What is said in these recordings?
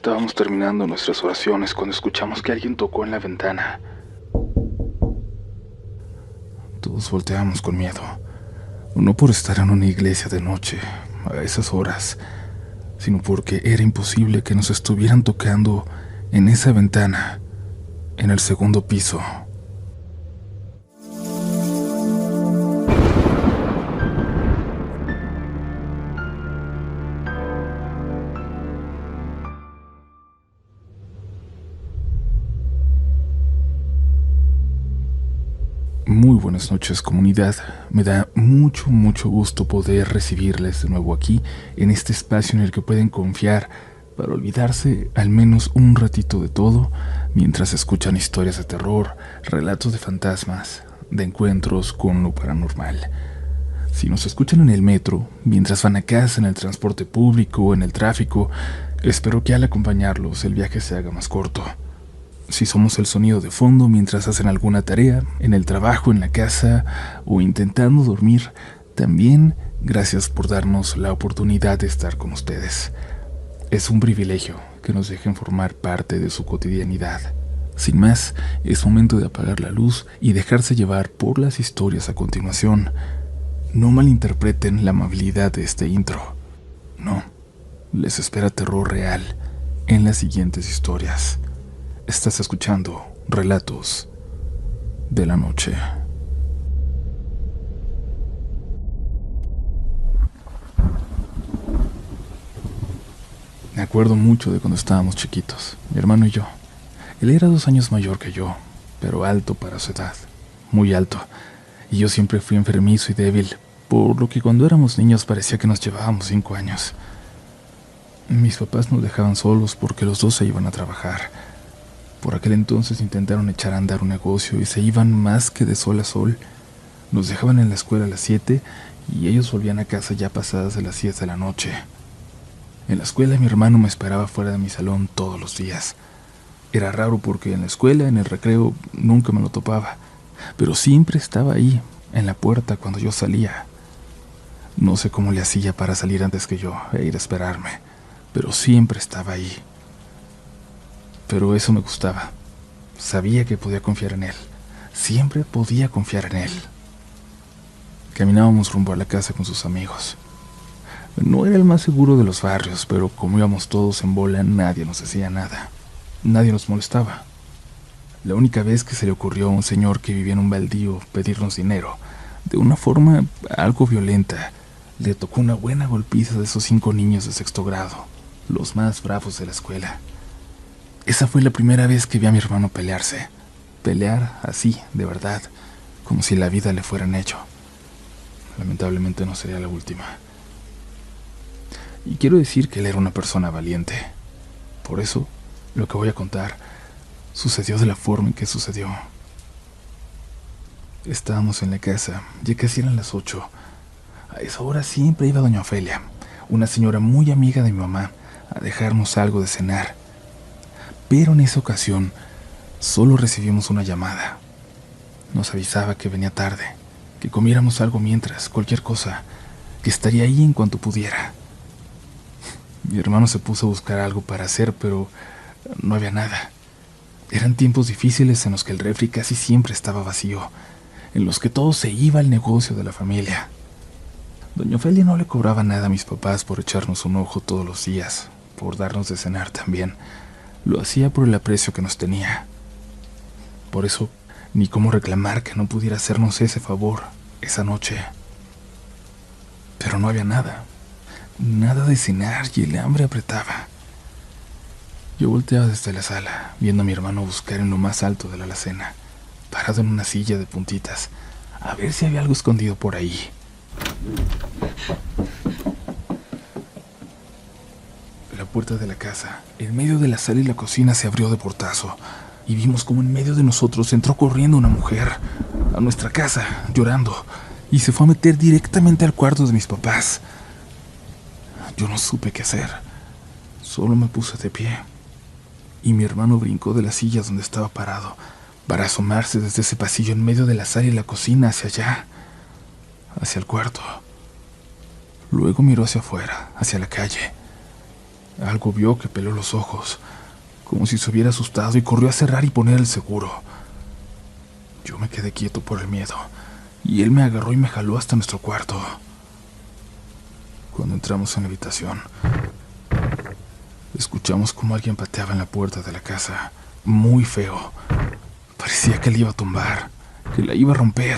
Estábamos terminando nuestras oraciones cuando escuchamos que alguien tocó en la ventana. Todos volteamos con miedo, no por estar en una iglesia de noche a esas horas, sino porque era imposible que nos estuvieran tocando en esa ventana, en el segundo piso. Muy buenas noches, comunidad. Me da mucho gusto poder recibirles de nuevo aquí, en este espacio en el que pueden confiar para olvidarse al menos un ratito de todo, mientras escuchan historias de terror, relatos de fantasmas, de encuentros con lo paranormal. Si nos escuchan en el metro, mientras van a casa, en el transporte público, en el tráfico, espero que al acompañarlos el viaje se haga más corto. Si somos el sonido de fondo mientras hacen alguna tarea, en el trabajo, en la casa o intentando dormir, también gracias por darnos la oportunidad de estar con ustedes. Es un privilegio que nos dejen formar parte de su cotidianidad. Sin más, es momento de apagar la luz y dejarse llevar por las historias a continuación. No malinterpreten la amabilidad de este intro. No, les espera terror real en las siguientes historias. Estás escuchando Relatos de la Noche. Me acuerdo mucho de cuando estábamos chiquitos, mi hermano y yo. Él era 2 años mayor que yo, pero alto para su edad, muy alto. Y yo siempre fui enfermizo y débil, por lo que cuando éramos niños parecía que nos llevábamos 5 años. Mis papás nos dejaban solos porque los dos se iban a trabajar. Por aquel entonces intentaron echar a andar un negocio y se iban más que de sol a sol. Nos dejaban en la escuela a las 7 y ellos volvían a casa ya pasadas de las 10 de la noche. En la escuela mi hermano me esperaba fuera de mi salón todos los días. Era raro porque en la escuela, en el recreo, nunca me lo topaba, pero siempre estaba ahí, en la puerta cuando yo salía. No sé cómo le hacía para salir antes que yo e ir a esperarme, pero siempre estaba ahí. Pero eso me gustaba. Sabía que podía confiar en él. Siempre podía confiar en él. Caminábamos rumbo a la casa con sus amigos. No era el más seguro de los barrios, pero como íbamos todos en bola, nadie nos decía nada. Nadie nos molestaba. La única vez que se le ocurrió a un señor que vivía en un baldío pedirnos dinero, de una forma algo violenta, le tocó una buena golpiza de esos 5 niños de 6º grado, los más bravos de la escuela. Esa fue la primera vez que vi a mi hermano pelearse. Pelear así, de verdad, como si la vida le fuera en hecho. Lamentablemente no sería la última. Y quiero decir que él era una persona valiente. Por eso, lo que voy a contar sucedió de la forma en que sucedió. Estábamos en la casa, ya casi eran las 8. A esa hora siempre iba doña Ofelia, una señora muy amiga de mi mamá, a dejarnos algo de cenar. Pero en esa ocasión solo recibimos una llamada. Nos avisaba que venía tarde, que comiéramos algo mientras, cualquier cosa, que estaría ahí en cuanto pudiera. Mi hermano se puso a buscar algo para hacer, pero no había nada. Eran tiempos difíciles en los que el refri casi siempre estaba vacío, en los que todo se iba al negocio de la familia. Doña Ofelia no le cobraba nada a mis papás por echarnos un ojo todos los días, por darnos de cenar también. Lo hacía por el aprecio que nos tenía. Por eso, ni cómo reclamar que no pudiera hacernos ese favor esa noche. Pero no había nada. Nada de cenar y el hambre apretaba. Yo volteaba desde la sala, viendo a mi hermano buscar en lo más alto de la alacena, parado en una silla de puntitas, a ver si había algo escondido por ahí. La puerta de la casa, en medio de la sala y la cocina, se abrió de portazo, y vimos como en medio de nosotros entró corriendo una mujer a nuestra casa, llorando, y se fue a meter directamente al cuarto de mis papás. Yo no supe qué hacer, solo me puse de pie, y mi hermano brincó de la silla donde estaba parado, para asomarse desde ese pasillo en medio de la sala y la cocina hacia allá, hacia el cuarto. Luego miró hacia afuera, hacia la calle, Algo vio que peló los ojos, como si se hubiera asustado, y corrió a cerrar y poner el seguro. Yo me quedé quieto por el miedo, y él me agarró y me jaló hasta nuestro cuarto. Cuando entramos en la habitación, escuchamos como alguien pateaba en la puerta de la casa, muy feo. Parecía que la iba a tumbar, que la iba a romper.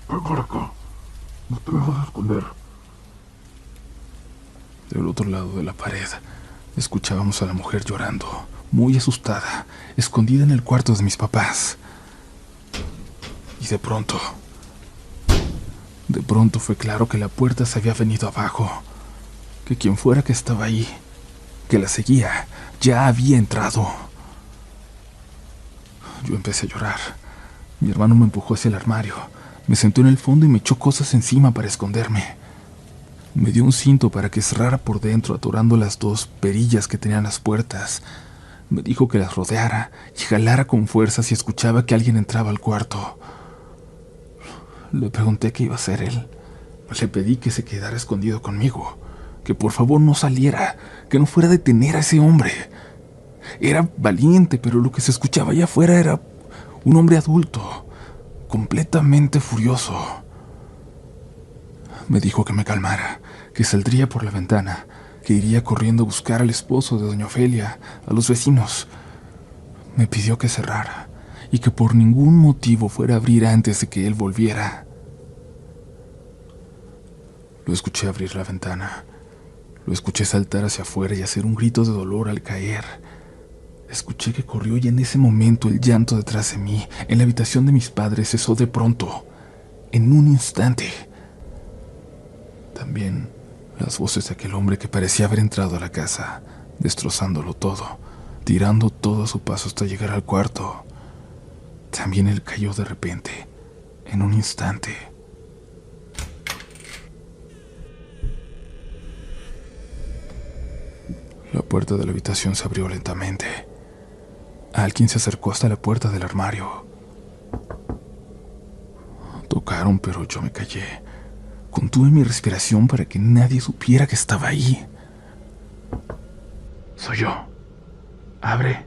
Ven para acá, no te me vas a esconder. Del otro lado de la pared, escuchábamos a la mujer llorando, muy asustada, escondida en el cuarto de mis papás. Y de pronto fue claro que la puerta se había venido abajo, que quien fuera que estaba ahí, que la seguía, ya había entrado. Yo empecé a llorar. Mi hermano me empujó hacia el armario, me sentó en el fondo y me echó cosas encima para esconderme. Me dio un cinto para que cerrara por dentro, atorando las dos perillas que tenían las puertas. Me dijo que las rodeara y jalara con fuerza si escuchaba que alguien entraba al cuarto. Le pregunté qué iba a hacer él. Le pedí que se quedara escondido conmigo, que por favor no saliera, que no fuera a detener a ese hombre. Era valiente, pero lo que se escuchaba allá afuera era un hombre adulto, completamente furioso. Me dijo que me calmara, que saldría por la ventana, que iría corriendo a buscar al esposo de doña Ofelia, a los vecinos. Me pidió que cerrara y que por ningún motivo fuera a abrir antes de que él volviera. Lo escuché abrir la ventana. Lo escuché saltar hacia afuera y hacer un grito de dolor al caer. Escuché que corrió y en ese momento el llanto detrás de mí, en la habitación de mis padres, cesó de pronto, en un instante. También las voces de aquel hombre que parecía haber entrado a la casa, destrozándolo todo, tirando todo a su paso hasta llegar al cuarto. También él cayó de repente, en un instante. La puerta de la habitación se abrió lentamente. Alguien se acercó hasta la puerta del armario. Tocaron, pero yo me callé. Contuve mi respiración para que nadie supiera que estaba ahí. Soy yo. Abre.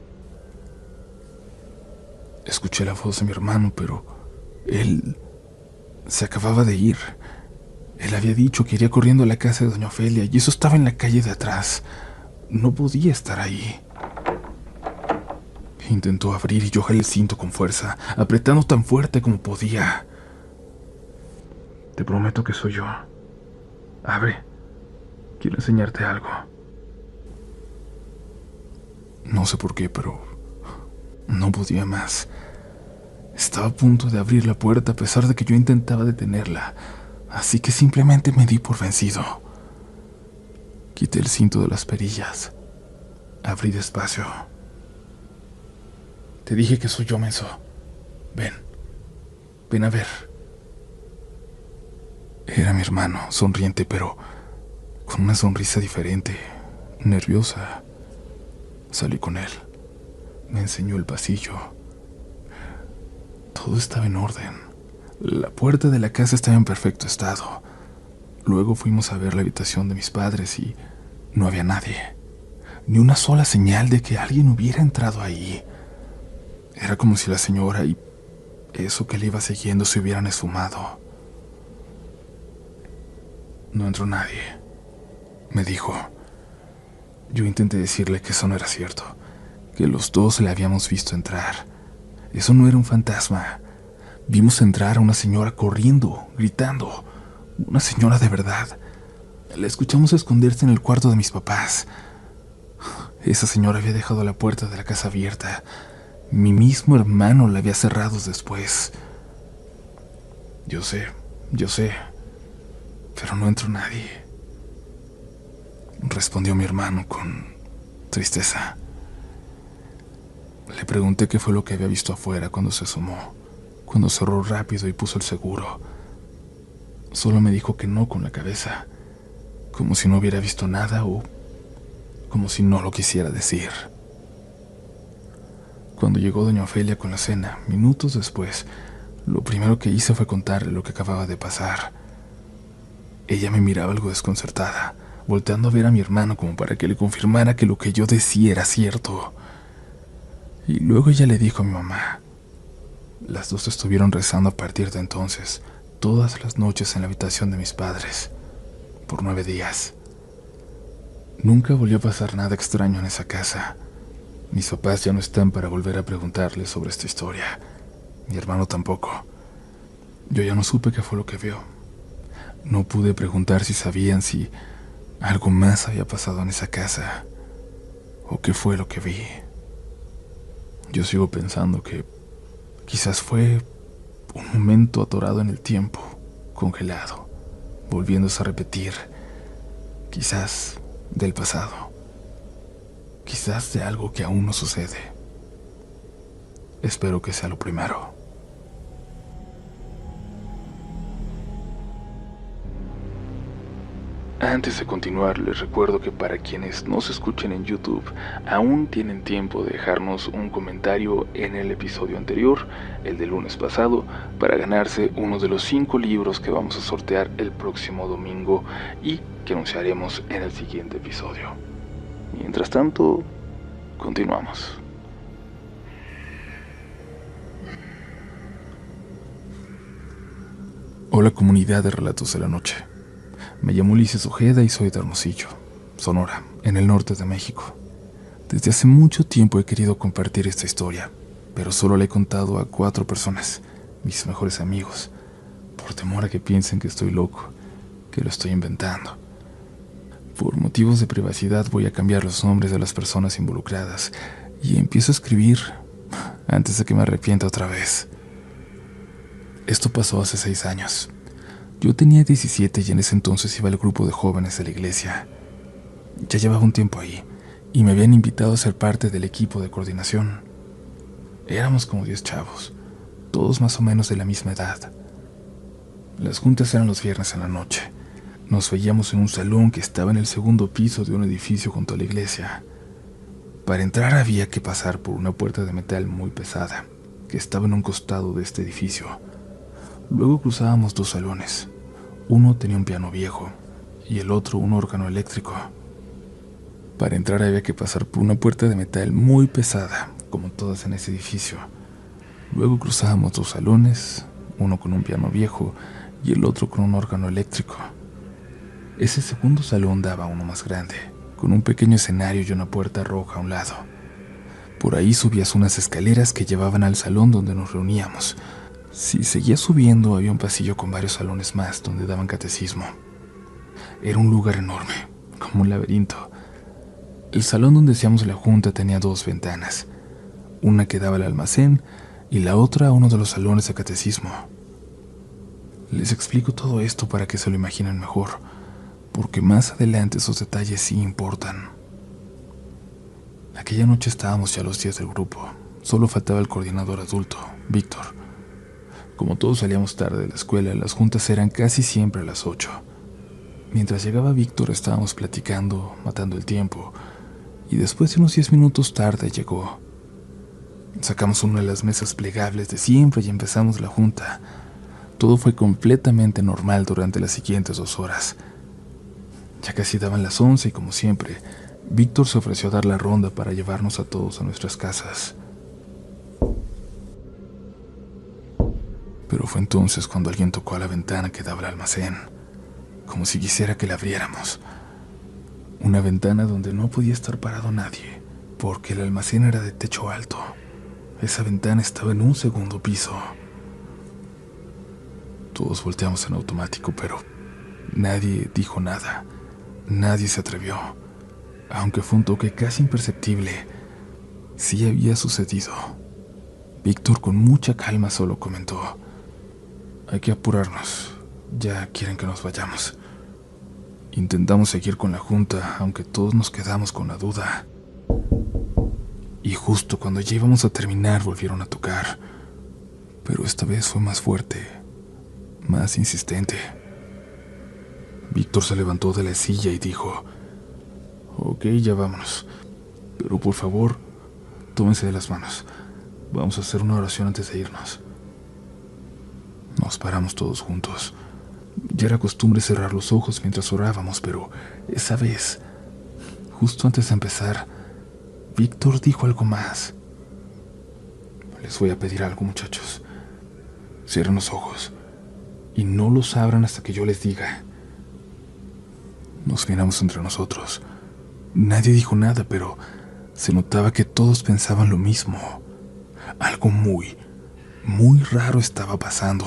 Escuché la voz de mi hermano, pero él se acababa de ir. Él había dicho que iría corriendo a la casa de doña Ofelia y eso estaba en la calle de atrás. No podía estar ahí. Intentó abrir y yo jalé el cinto con fuerza, apretando tan fuerte como podía. Te prometo que soy yo. Abre. Quiero enseñarte algo. No sé por qué, pero no podía más. Estaba a punto de abrir la puerta a pesar de que yo intentaba detenerla, así que simplemente me di por vencido. Quité el cinto de las perillas. Abrí despacio. Te dije que soy yo, menso. Ven. Ven a ver. Era mi hermano, sonriente, pero con una sonrisa diferente, nerviosa. Salí con él. Me enseñó el pasillo. Todo estaba en orden. La puerta de la casa estaba en perfecto estado. Luego fuimos a ver la habitación de mis padres y no había nadie. Ni una sola señal de que alguien hubiera entrado ahí. Era como si la señora y eso que le iba siguiendo se hubieran esfumado. No entró nadie, me dijo. Yo intenté decirle que eso no era cierto, que los dos le habíamos visto entrar. Eso no era un fantasma. Vimos entrar a una señora corriendo, gritando. Una señora de verdad. La escuchamos esconderse en el cuarto de mis papás. Esa señora había dejado la puerta de la casa abierta. Mi mismo hermano la había cerrado después. Yo sé, pero no entró nadie, respondió mi hermano con tristeza. Le pregunté qué fue lo que había visto afuera cuando se asomó, cuando cerró rápido y puso el seguro. Solo me dijo que no con la cabeza, como si no hubiera visto nada o como si no lo quisiera decir. Cuando llegó doña Ofelia con la cena, minutos después, lo primero que hice fue contarle lo que acababa de pasar. Ella me miraba algo desconcertada, volteando a ver a mi hermano como para que le confirmara que lo que yo decía era cierto. Y luego ella le dijo a mi mamá. Las dos estuvieron rezando a partir de entonces, todas las noches en la habitación de mis padres, por 9 días. Nunca volvió a pasar nada extraño en esa casa. Mis papás ya no están para volver a preguntarles sobre esta historia. Mi hermano tampoco. Yo ya no supe qué fue lo que vio. No pude preguntar si sabían si algo más había pasado en esa casa o qué fue lo que vi. Yo sigo pensando que quizás fue un momento atorado en el tiempo, congelado, volviéndose a repetir, quizás del pasado, quizás de algo que aún no sucede. Espero que sea lo primero. Antes de continuar, les recuerdo que para quienes nos escuchen en YouTube, aún tienen tiempo de dejarnos un comentario en el episodio anterior, el del lunes pasado, para ganarse uno de los 5 libros que vamos a sortear el próximo domingo y que anunciaremos en el siguiente episodio. Mientras tanto, continuamos. Hola comunidad de Relatos de la Noche. Me llamo Ulises Ojeda y soy de Hermosillo, Sonora, en el norte de México. Desde hace mucho tiempo he querido compartir esta historia, pero solo la he contado a 4 personas, mis mejores amigos, por temor a que piensen que estoy loco, que lo estoy inventando. Por motivos de privacidad voy a cambiar los nombres de las personas involucradas y empiezo a escribir antes de que me arrepienta otra vez. Esto pasó hace 6 años. Yo tenía 17 y en ese entonces iba al grupo de jóvenes de la iglesia. Ya llevaba un tiempo ahí y me habían invitado a ser parte del equipo de coordinación. Éramos como 10 chavos, todos más o menos de la misma edad. Las juntas eran los viernes en la noche. Nos veíamos en un salón que estaba en el segundo piso de un edificio junto a la iglesia. Para entrar había que pasar por una puerta de metal muy pesada, que estaba en un costado de este edificio. Luego cruzábamos 2 salones. Uno tenía un piano viejo y el otro un órgano eléctrico. Para entrar había que pasar por una puerta de metal muy pesada, como todas en ese edificio. Luego cruzábamos 2 salones, uno con un piano viejo y el otro con un órgano eléctrico. Ese segundo salón daba a uno más grande, con un pequeño escenario y una puerta roja a un lado. Por ahí subías unas escaleras que llevaban al salón donde nos reuníamos. Si seguías subiendo, había un pasillo con varios salones más donde daban catecismo. Era un lugar enorme, como un laberinto. El salón donde hacíamos la junta tenía 2 ventanas, una que daba al almacén y la otra a uno de los salones de catecismo. Les explico todo esto para que se lo imaginen mejor, porque más adelante esos detalles sí importan. Aquella noche estábamos ya los 10 del grupo, solo faltaba el coordinador adulto, Víctor. Como todos salíamos tarde de la escuela, las juntas eran casi siempre a las 8. Mientras llegaba Víctor estábamos platicando, matando el tiempo, y después de unos 10 minutos tarde llegó. Sacamos una de las mesas plegables de siempre y empezamos la junta. Todo fue completamente normal durante las siguientes 2 horas. Ya casi daban las 11 y como siempre, Víctor se ofreció a dar la ronda para llevarnos a todos a nuestras casas. Pero fue entonces cuando alguien tocó a la ventana que daba al almacén, como si quisiera que la abriéramos. Una ventana donde no podía estar parado nadie, porque el almacén era de techo alto. Esa ventana estaba en un segundo piso. Todos volteamos en automático, pero nadie dijo nada. Nadie se atrevió. Aunque fue un toque casi imperceptible, sí había sucedido. Víctor con mucha calma solo comentó: hay que apurarnos, ya quieren que nos vayamos. Intentamos seguir con la junta, aunque todos nos quedamos con la duda. Y justo cuando ya íbamos a terminar volvieron a tocar, pero esta vez fue más fuerte, más insistente. Víctor se levantó de la silla y dijo: ok, ya vámonos, pero por favor, tómense de las manos. Vamos a hacer una oración antes de irnos. Nos paramos todos juntos. Ya era costumbre cerrar los ojos mientras orábamos, pero esa vez, justo antes de empezar, Víctor dijo algo más. Les voy a pedir algo, muchachos. Cierren los ojos y no los abran hasta que yo les diga. Nos miramos entre nosotros. Nadie dijo nada, pero se notaba que todos pensaban lo mismo. Algo muy, muy raro estaba pasando.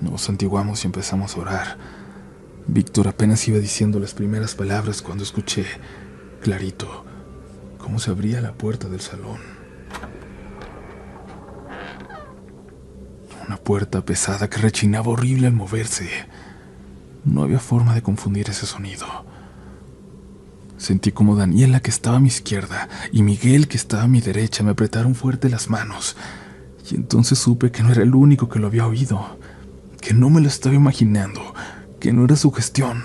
Nos santiguamos y empezamos a orar. Víctor apenas iba diciendo las primeras palabras cuando escuché, clarito, cómo se abría la puerta del salón. Una puerta pesada que rechinaba horrible al moverse. No había forma de confundir ese sonido. Sentí como Daniela, que estaba a mi izquierda, y Miguel, que estaba a mi derecha, me apretaron fuerte las manos. Y entonces supe que no era el único que lo había oído, que no me lo estaba imaginando, que no era sugestión.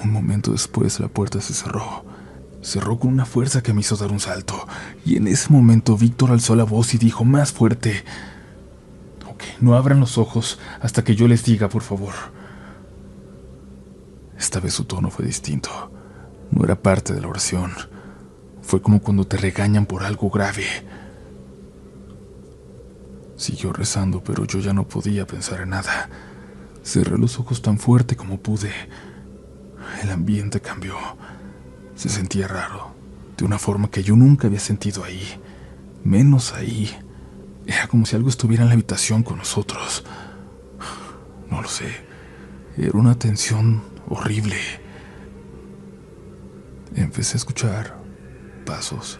Un momento después la puerta se cerró. Cerró con una fuerza que me hizo dar un salto, y en ese momento Víctor alzó la voz y dijo más fuerte: «Ok, no abran los ojos hasta que yo les diga, por favor». Esta vez su tono fue distinto. No era parte de la oración. Fue como cuando te regañan por algo grave. Siguió rezando, pero yo ya no podía pensar en nada. Cerré los ojos tan fuerte como pude. El ambiente cambió. Se sentía raro, de una forma que yo nunca había sentido ahí. Menos ahí. Era como si algo estuviera en la habitación con nosotros. No lo sé. Era una tensión horrible. Empecé a escuchar pasos.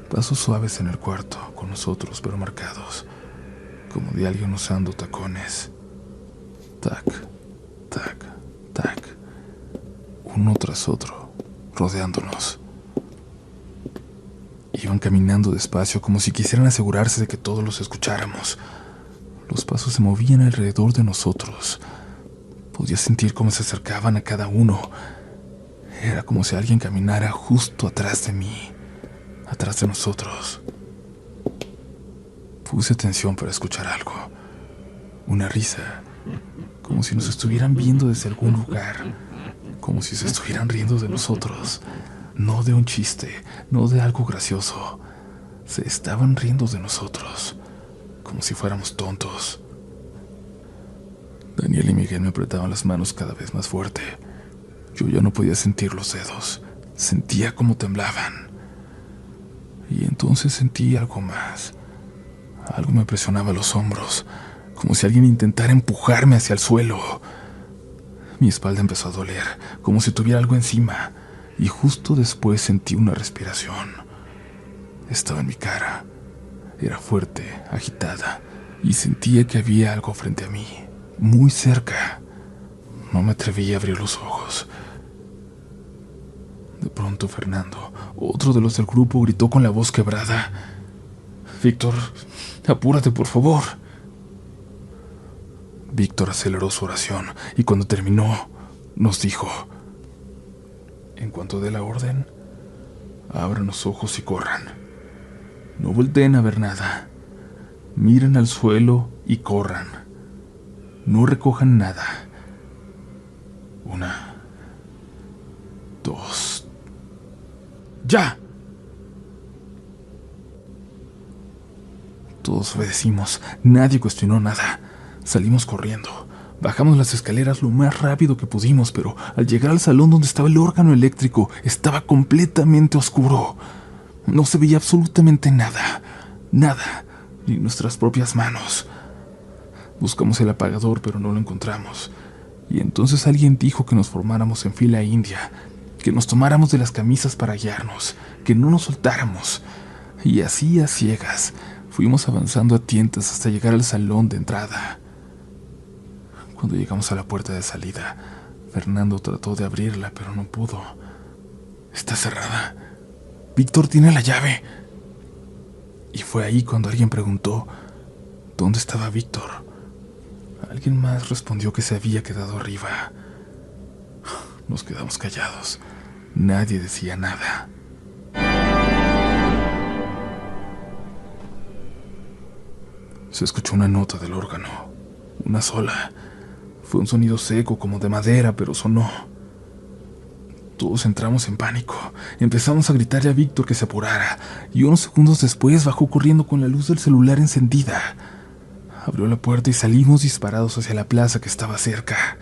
Pasos suaves en el cuarto, con nosotros, pero marcados, como de alguien usando tacones. Tac, tac, tac. Uno tras otro, rodeándonos. Iban caminando despacio, como si quisieran asegurarse de que todos los escucháramos. Los pasos se movían alrededor de nosotros. Podía sentir cómo se acercaban a cada uno. Era como si alguien caminara justo atrás de mí, atrás de nosotros. Puse atención para escuchar algo. Una risa, como si nos estuvieran viendo desde algún lugar, como si se estuvieran riendo de nosotros. No de un chiste, no de algo gracioso. Se estaban riendo de nosotros, como si fuéramos tontos. Daniel y Miguel me apretaban las manos cada vez más fuerte. Yo ya no podía sentir los dedos. Sentía cómo temblaban. Y entonces sentí algo más. Algo me presionaba los hombros, como si alguien intentara empujarme hacia el suelo. Mi espalda empezó a doler, como si tuviera algo encima, y justo después sentí una respiración. Estaba en mi cara. Era fuerte, agitada, y sentía que había algo frente a mí, muy cerca. No me atreví a abrir los ojos. De pronto Fernando, otro de los del grupo, gritó con la voz quebrada: «Víctor, apúrate, por favor». Víctor aceleró su oración y cuando terminó, nos dijo: «En cuanto dé la orden, abran los ojos y corran. No volteen a ver nada. Miren al suelo y corran. No recojan nada. 1, 2, ¡ya!». Todos obedecimos, nadie cuestionó nada. Salimos corriendo. Bajamos las escaleras lo más rápido que pudimos, pero al llegar al salón donde estaba el órgano eléctrico, estaba completamente oscuro. No se veía absolutamente nada, nada, ni nuestras propias manos. Buscamos el apagador, pero no lo encontramos. Y entonces alguien dijo que nos formáramos en fila india, que nos tomáramos de las camisas para guiarnos, que no nos soltáramos. Y así, a ciegas, fuimos avanzando a tientas hasta llegar al salón de entrada. Cuando llegamos a la puerta de salida, Fernando trató de abrirla, pero no pudo. «Está cerrada. Víctor tiene la llave». Y fue ahí cuando alguien preguntó dónde estaba Víctor. Alguien más respondió que se había quedado arriba. Nos quedamos callados. Nadie decía nada. Se escuchó una nota del órgano, una sola. Fue un sonido seco como de madera, pero sonó. Todos entramos en pánico. Empezamos a gritarle a Víctor que se apurara, y unos segundos después bajó corriendo con la luz del celular encendida. Abrió la puerta y salimos disparados hacia la plaza que estaba cerca.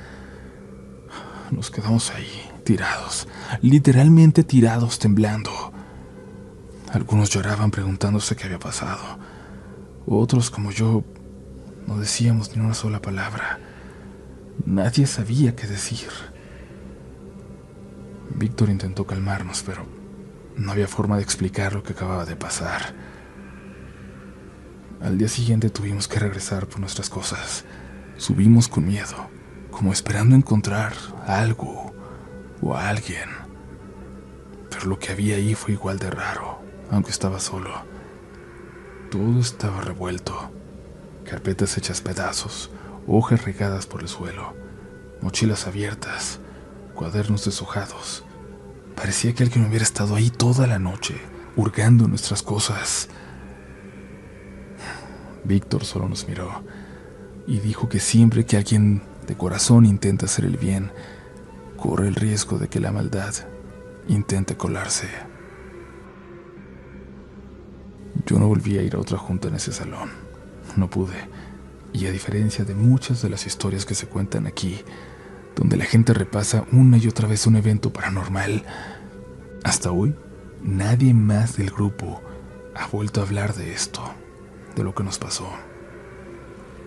Nos quedamos ahí, tirados, literalmente tirados, temblando. Algunos lloraban preguntándose qué había pasado. Otros, como yo, no decíamos ni una sola palabra. Nadie sabía qué decir. Víctor intentó calmarnos, pero no había forma de explicar lo que acababa de pasar. Al día siguiente tuvimos que regresar por nuestras cosas. Subimos con miedo, como esperando encontrar algo o a alguien. Pero lo que había ahí fue igual de raro, aunque estaba solo. Todo estaba revuelto. Carpetas hechas pedazos, hojas regadas por el suelo, mochilas abiertas, cuadernos deshojados. Parecía que alguien hubiera estado ahí toda la noche, hurgando en nuestras cosas. Víctor solo nos miró y dijo que siempre que alguien de corazón intenta hacer el bien, corre el riesgo de que la maldad intente colarse. Yo no volví a ir a otra junta en ese salón. No pude. Y a diferencia de muchas de las historias que se cuentan aquí, donde la gente repasa una y otra vez un evento paranormal, hasta hoy nadie más del grupo ha vuelto a hablar de esto, de lo que nos pasó.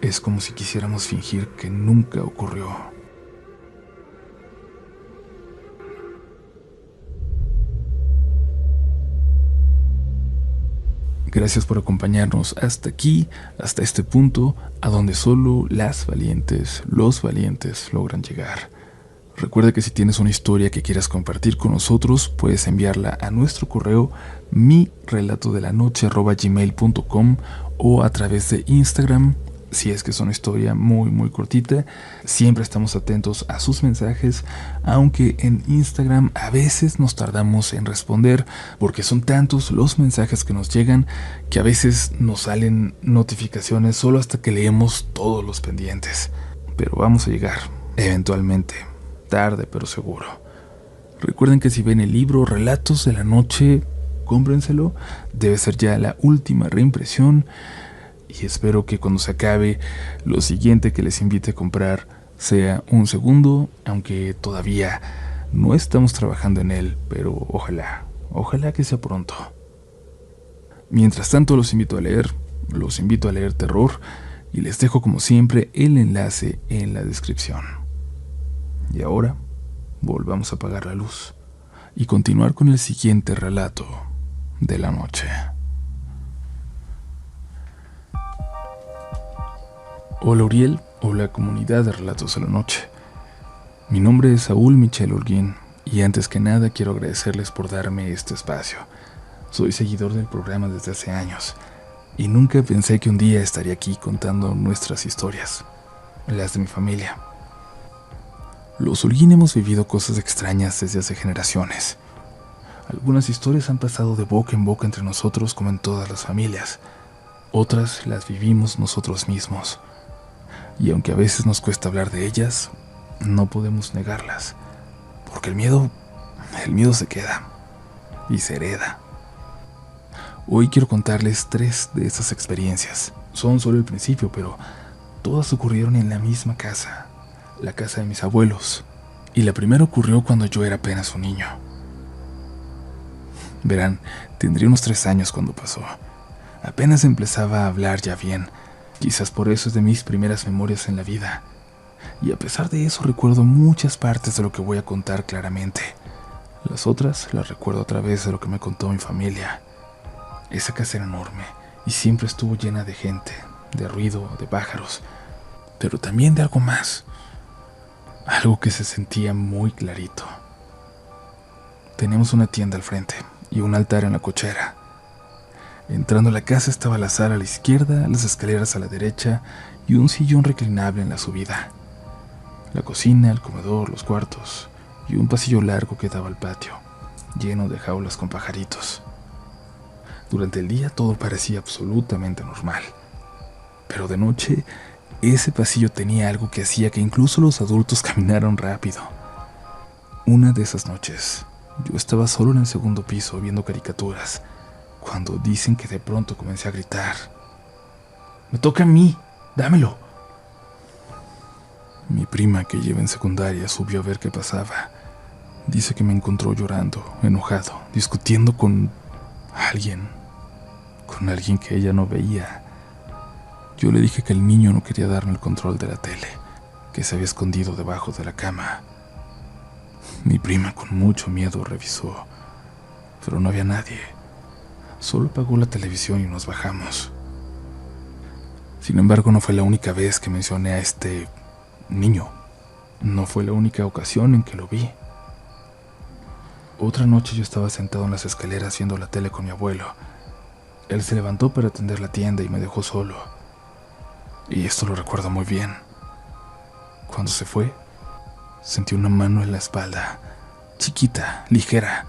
Es como si quisiéramos fingir que nunca ocurrió. Gracias por acompañarnos hasta aquí, hasta este punto, a donde solo las valientes, los valientes logran llegar. Recuerda que si tienes una historia que quieras compartir con nosotros, puedes enviarla a nuestro correo mirelatodelanoche@gmail.com o a través de Instagram. Si es que es una historia muy cortita, siempre estamos atentos a sus mensajes, aunque en Instagram a veces nos tardamos en responder porque son tantos los mensajes que nos llegan que a veces nos salen notificaciones solo hasta que leemos todos los pendientes. Pero vamos a llegar, eventualmente, tarde pero seguro. Recuerden que si ven el libro Relatos de la Noche, cómprenselo, debe ser ya la última reimpresión. Y espero que cuando se acabe, lo siguiente que les invite a comprar sea un segundo, aunque todavía no estamos trabajando en él, pero ojalá que sea pronto. Mientras tanto, los invito a leer terror, y les dejo como siempre el enlace en la descripción. Y ahora, volvamos a apagar la luz y continuar con el siguiente relato de la noche. Hola Uriel, hola comunidad de Relatos de la Noche. Mi nombre es Saúl Michel Holguín y antes que nada quiero agradecerles por darme este espacio. Soy seguidor del programa desde hace años y nunca pensé que un día estaría aquí contando nuestras historias, las de mi familia. Los Holguín hemos vivido cosas extrañas desde hace generaciones. Algunas historias han pasado de boca en boca entre nosotros como en todas las familias. Otras las vivimos nosotros mismos. Y aunque a veces nos cuesta hablar de ellas, no podemos negarlas, porque el miedo se queda y se hereda. Hoy quiero contarles 3 de estas experiencias. Son solo el principio, pero todas ocurrieron en la misma casa, la casa de mis abuelos, y la primera ocurrió cuando yo era apenas un niño. Verán, tendría unos 3 años cuando pasó. Apenas empezaba a hablar ya bien. Quizás por eso es de mis primeras memorias en la vida. Y a pesar de eso recuerdo muchas partes de lo que voy a contar claramente. Las otras las recuerdo a través de lo que me contó mi familia. Esa casa era enorme y siempre estuvo llena de gente, de ruido, de pájaros, pero también de algo más. Algo que se sentía muy clarito. Teníamos una tienda al frente y un altar en la cochera. Entrando a la casa estaba la sala a la izquierda, las escaleras a la derecha y un sillón reclinable en la subida. La cocina, el comedor, los cuartos y un pasillo largo que daba al patio, lleno de jaulas con pajaritos. Durante el día todo parecía absolutamente normal, pero de noche ese pasillo tenía algo que hacía que incluso los adultos caminaran rápido. Una de esas noches, yo estaba solo en el segundo piso viendo caricaturas, cuando dicen que de pronto comencé a gritar: «¡Me toca a mí! ¡Dámelo!». Mi prima, que lleva en secundaria, subió a ver qué pasaba. Dice que me encontró llorando, enojado, discutiendo con alguien que ella no veía. Yo le dije que el niño no quería darme el control de la tele, que se había escondido debajo de la cama. Mi prima, con mucho miedo, revisó, pero no había nadie. Solo apagó la televisión y nos bajamos. Sin embargo, no fue la única vez que mencioné a este niño. No fue la única ocasión en que lo vi. Otra noche yo estaba sentado en las escaleras viendo la tele con mi abuelo. Él se levantó para atender la tienda y me dejó solo. Y esto lo recuerdo muy bien. Cuando se fue, sentí una mano en la espalda, chiquita, ligera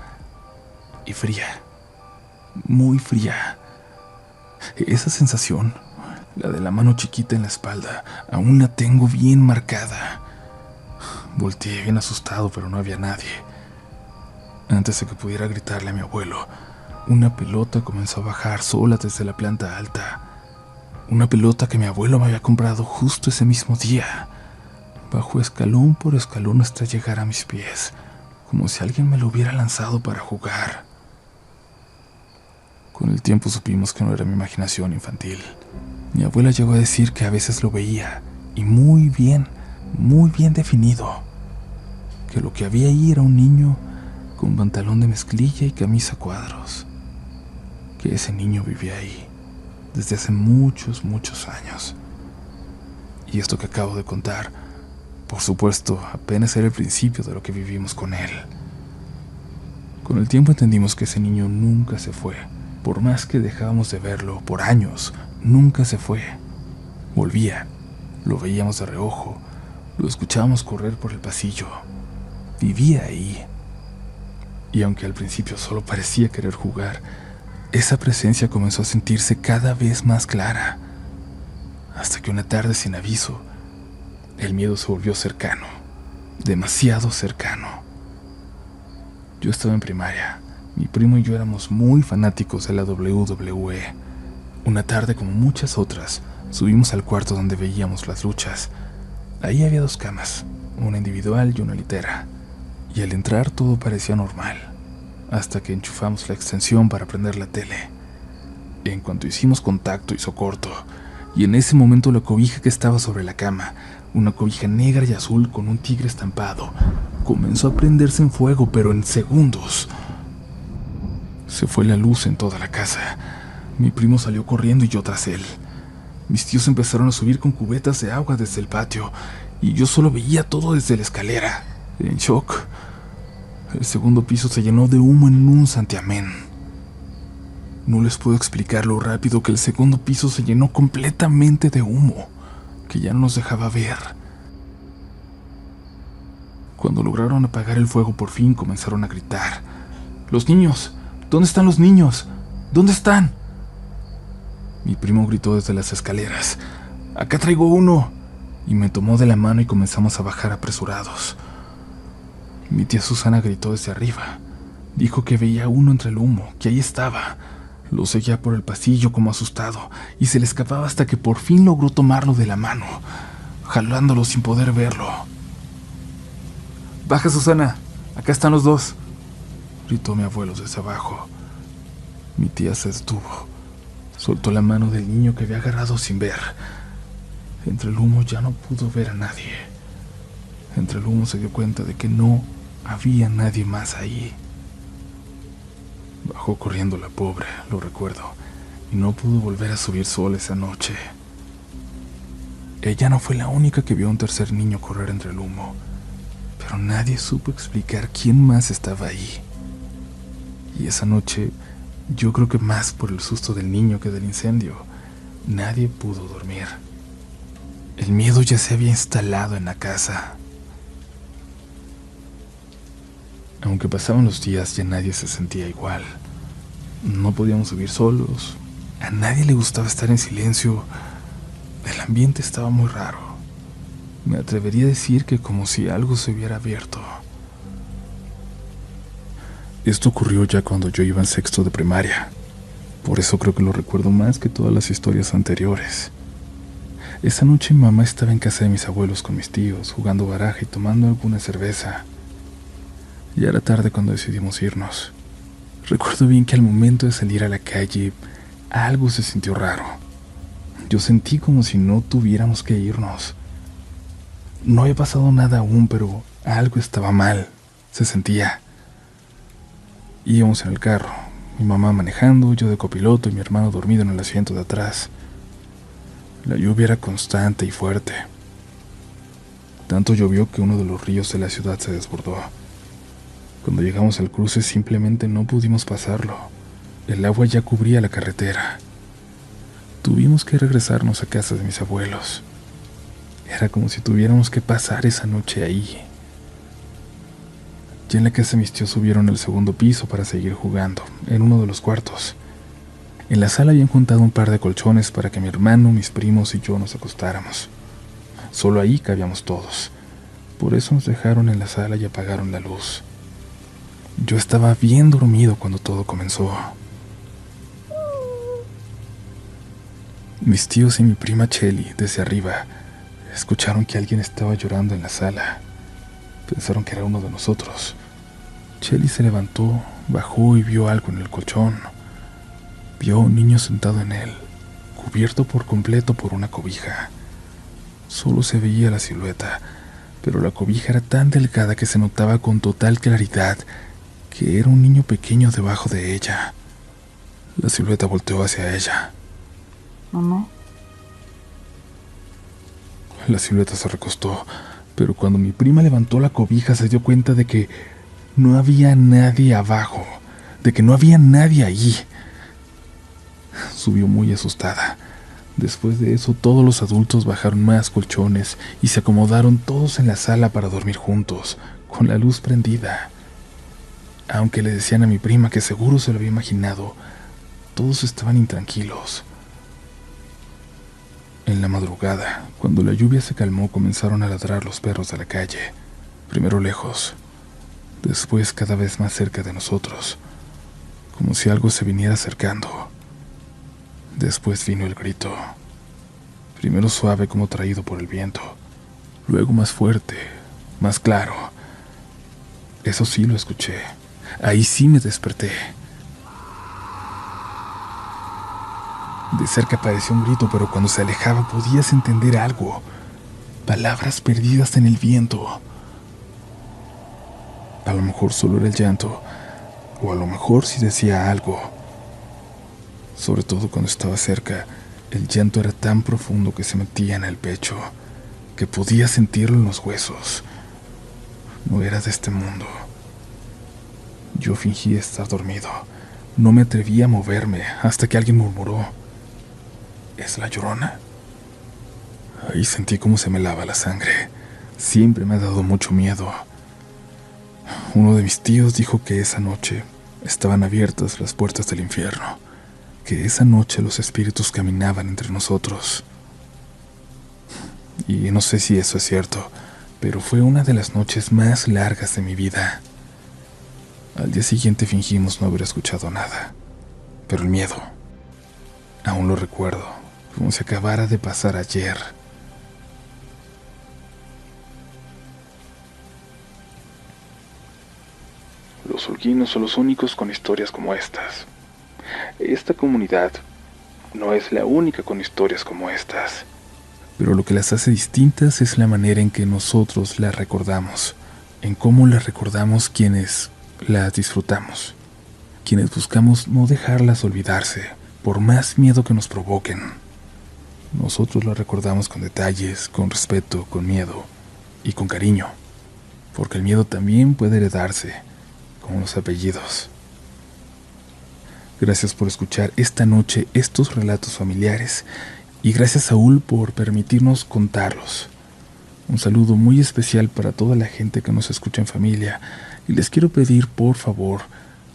y fría, muy fría. Esa sensación, la de la mano chiquita en la espalda, aún la tengo bien marcada. Volteé bien asustado, pero no había nadie. Antes de que pudiera gritarle a mi abuelo, una pelota comenzó a bajar sola desde la planta alta. Una pelota que mi abuelo me había comprado justo ese mismo día. Bajó escalón por escalón hasta llegar a mis pies, como si alguien me lo hubiera lanzado para jugar. Con el tiempo supimos que no era mi imaginación infantil. Mi abuela llegó a decir que a veces lo veía, y muy bien definido. Que lo que había ahí era un niño con pantalón de mezclilla y camisa a cuadros. Que ese niño vivía ahí desde hace muchos años. Y esto que acabo de contar, por supuesto, apenas era el principio de lo que vivimos con él. Con el tiempo entendimos que ese niño nunca se fue. Por más que dejábamos de verlo por años, nunca se fue. Volvía, lo veíamos de reojo, lo escuchábamos correr por el pasillo. Vivía ahí. Y aunque al principio solo parecía querer jugar, esa presencia comenzó a sentirse cada vez más clara. Hasta que una tarde, sin aviso, el miedo se volvió cercano, demasiado cercano. Yo estaba en primaria. Mi primo y yo éramos muy fanáticos de la WWE. Una tarde, como muchas otras, subimos al cuarto donde veíamos las luchas. Ahí había 2 camas, una individual y una litera. Y al entrar todo parecía normal, hasta que enchufamos la extensión para prender la tele. En cuanto hicimos contacto hizo corto, y en ese momento la cobija que estaba sobre la cama, una cobija negra y azul con un tigre estampado, comenzó a prenderse en fuego, pero en segundos. Se fue la luz en toda la casa. Mi primo salió corriendo y yo tras él. Mis tíos empezaron a subir con cubetas de agua desde el patio, y yo solo veía todo desde la escalera, en shock. El segundo piso se llenó de humo en un santiamén. No les puedo explicar lo rápido que el segundo piso se llenó completamente de humo, que ya no nos dejaba ver. Cuando lograron apagar el fuego, por fin comenzaron a gritar: «¡Los niños! ¿Dónde están los niños? ¿Dónde están?». Mi primo gritó desde las escaleras: «¡Acá traigo uno!», y me tomó de la mano y comenzamos a bajar apresurados. Mi tía Susana gritó desde arriba. Dijo que veía uno entre el humo, que ahí estaba. Lo seguía por el pasillo como asustado, y se le escapaba hasta que por fin logró tomarlo de la mano, jalándolo sin poder verlo. «¡Baja, Susana! ¡Acá están los dos!», gritó mi abuelo desde abajo. Mi tía se detuvo. Soltó la mano del niño que había agarrado sin ver. Entre el humo ya no pudo ver a nadie. Entre el humo se dio cuenta de que no había nadie más ahí. Bajó corriendo la pobre, lo recuerdo, y no pudo volver a subir sola esa noche. Ella no fue la única que vio a un tercer niño correr entre el humo, pero nadie supo explicar quién más estaba ahí. Y esa noche, yo creo que más por el susto del niño que del incendio, nadie pudo dormir. El miedo ya se había instalado en la casa. Aunque pasaban los días, ya nadie se sentía igual. No podíamos subir solos. A nadie le gustaba estar en silencio. El ambiente estaba muy raro. Me atrevería a decir que como si algo se hubiera abierto. Esto ocurrió ya cuando yo iba en sexto de primaria. Por eso creo que lo recuerdo más que todas las historias anteriores. Esa noche mi mamá estaba en casa de mis abuelos con mis tíos, jugando baraja y tomando alguna cerveza. Ya era tarde cuando decidimos irnos. Recuerdo bien que al momento de salir a la calle, algo se sintió raro. Yo sentí como si no tuviéramos que irnos. No había pasado nada aún, pero algo estaba mal. Se sentía. Íbamos en el carro, mi mamá manejando, yo de copiloto y mi hermano dormido en el asiento de atrás. La lluvia era constante y fuerte. Tanto llovió que uno de los ríos de la ciudad se desbordó. Cuando llegamos al cruce simplemente no pudimos pasarlo. El agua ya cubría la carretera. Tuvimos que regresarnos a casa de mis abuelos. Era como si tuviéramos que pasar esa noche ahí. Ya en la casa mis tíos subieron al segundo piso para seguir jugando, en uno de los cuartos. En la sala habían juntado un par de colchones para que mi hermano, mis primos y yo nos acostáramos. Solo ahí cabíamos todos. Por eso nos dejaron en la sala y apagaron la luz. Yo estaba bien dormido cuando todo comenzó. Mis tíos y mi prima Chelly, desde arriba, escucharon que alguien estaba llorando en la sala. Pensaron que era uno de nosotros. Chelly se levantó, bajó y vio algo en el colchón. Vio a un niño sentado en él, cubierto por completo por una cobija. Solo se veía la silueta, pero la cobija era tan delgada que se notaba con total claridad que era un niño pequeño debajo de ella. La silueta volteó hacia ella. ¿Mamá? La silueta se recostó, pero cuando mi prima levantó la cobija se dio cuenta de que no había nadie abajo, de que no había nadie allí. Subió muy asustada. Después de eso, todos los adultos bajaron más colchones y se acomodaron todos en la sala para dormir juntos, con la luz prendida. Aunque le decían a mi prima que seguro se lo había imaginado, todos estaban intranquilos. En la madrugada, cuando la lluvia se calmó, comenzaron a ladrar los perros de la calle, primero lejos, después cada vez más cerca de nosotros, como si algo se viniera acercando. Después vino el grito, primero suave como traído por el viento, luego más fuerte, más claro. Eso sí lo escuché, ahí sí me desperté. De cerca pareció un grito, pero cuando se alejaba podías entender algo, palabras perdidas en el viento. A lo mejor solo era el llanto, o a lo mejor sí decía algo. Sobre todo cuando estaba cerca, el llanto era tan profundo que se metía en el pecho, que podía sentirlo en los huesos. No era de este mundo. Yo fingí estar dormido. No me atreví a moverme hasta que alguien murmuró: ¿es la Llorona? Ahí sentí cómo se me lava la sangre. Siempre me ha dado mucho miedo. Uno de mis tíos dijo que esa noche estaban abiertas las puertas del infierno, que esa noche los espíritus caminaban entre nosotros. Y no sé si eso es cierto, pero fue una de las noches más largas de mi vida. Al día siguiente fingimos no haber escuchado nada, pero el miedo, aún lo recuerdo, como si acabara de pasar ayer. Los holguinos son los únicos con historias como estas. Esta comunidad no es la única con historias como estas, pero lo que las hace distintas es la manera en que nosotros las recordamos, en cómo las recordamos quienes las disfrutamos, quienes buscamos no dejarlas olvidarse, por más miedo que nos provoquen. Nosotros las recordamos con detalles, con respeto, con miedo y con cariño, porque el miedo también puede heredarse, como los apellidos. Gracias por escuchar esta noche estos relatos familiares y gracias, Saúl, por permitirnos contarlos. Un saludo muy especial para toda la gente que nos escucha en familia y les quiero pedir, por favor,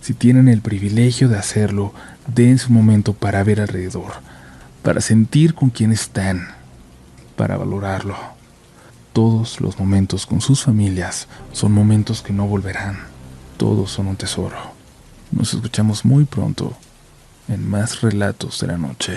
si tienen el privilegio de hacerlo, den su momento para ver alrededor, para sentir con quién están, para valorarlo. Todos los momentos con sus familias son momentos que no volverán. Todos son un tesoro. Nos escuchamos muy pronto en más relatos de la noche.